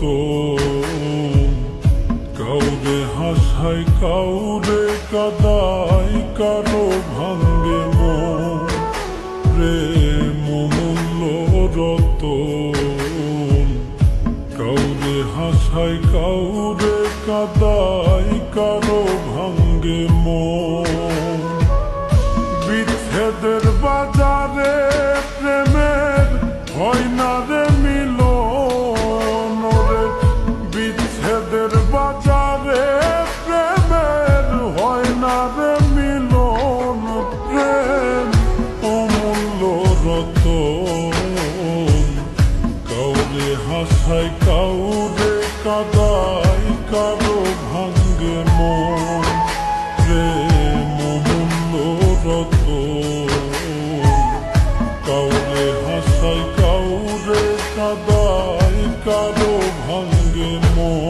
রতন, কাউরে হাসায় কাউরে কাদায়, কারো ভাঙ্গে মন, প্রেম মূল্য রতন, কাউরে হাসায় কাউরে কাদায়, কারো ভাঙ্গে মন। বিচ্ছেদের বাজারে প্রেমের হয় না রে মিলন রে, বিচ্ছেদের বাজারে প্রেমের হয় না রে মিলন, প্রেম অমূল্য রতন, কাউরে হাসায় কাউরে কাদায়, কারো ভাঙ্গে মন, প্রেম অমূল্য রতন, কাউরে হাসায় কাউরে কাদায়, কারো ভাঙ্গে মন।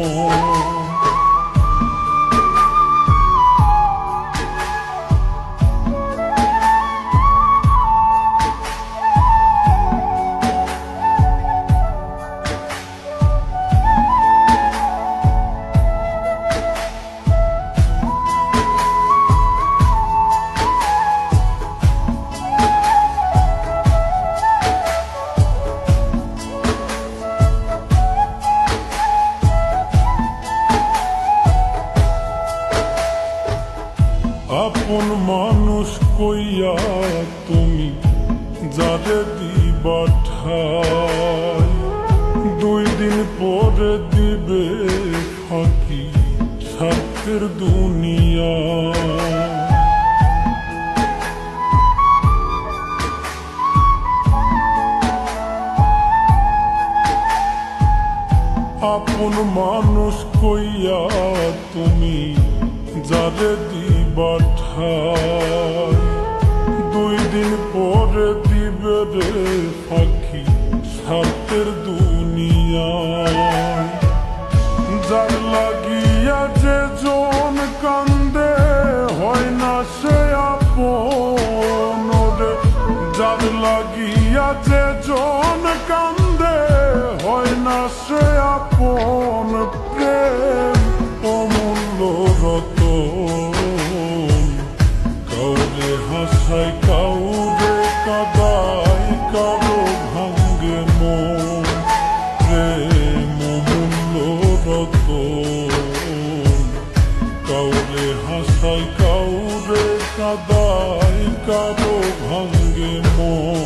আপন মানুষ কইয়া তুমি যারে দিবা ঠাই, 2 দিন পরে দিবে ফাঁকি স্বার্থের দুনিয়া। আপন মানুষ কইয়া তুমি যারে দিবা ঠাই, 2 দিন পরে দিবে রে ফাঁকি স্বার্থের দুনিয়ায়। যার লাগিয়া যে জন কান্দে হয় না সে আপন রে, যার লাগিয়া যে জন কান্দে হয় না সে আপন, প্রেম অমূল্য রতন, কাউরে হাসায় কাউরে কাদায়, কারো ভাঙ্গে মন, প্রেম অমূল্য রতন, কাউরে হাসায় কাউরে কাদায়, কারো ভাঙ্গে মন।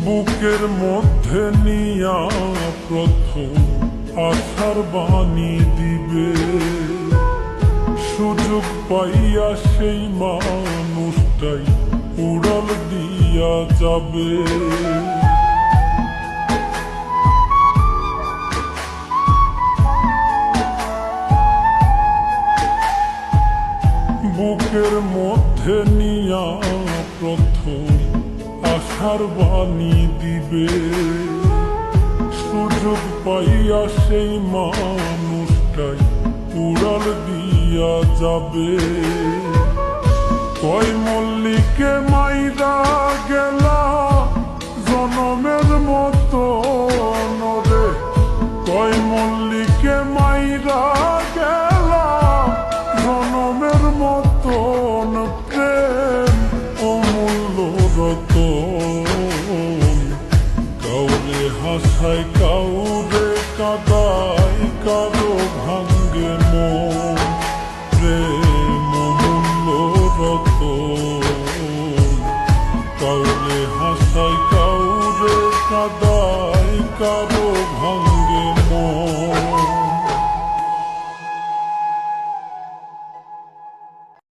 বুকের মধ্যে নিয়া প্রথম আশার বাণী দিবে, সুযোগ পাইয়া সেই মানুষটাই উড়াল দিয়া যাবে। বুকের মধ্যে নিয়া প্রথম আশার বাণী দিবে, সুযোগ পাইয়া সেই মানুষটাই উড়াল দিয়া যাবে। কয় মল্লিকে মাইরা গেলা জনমের মতো রে, কয় মল্লিকে মাইরা গেলা জনমের মতন, প্রেম অমূল্য রতন, কাউরে হাসায়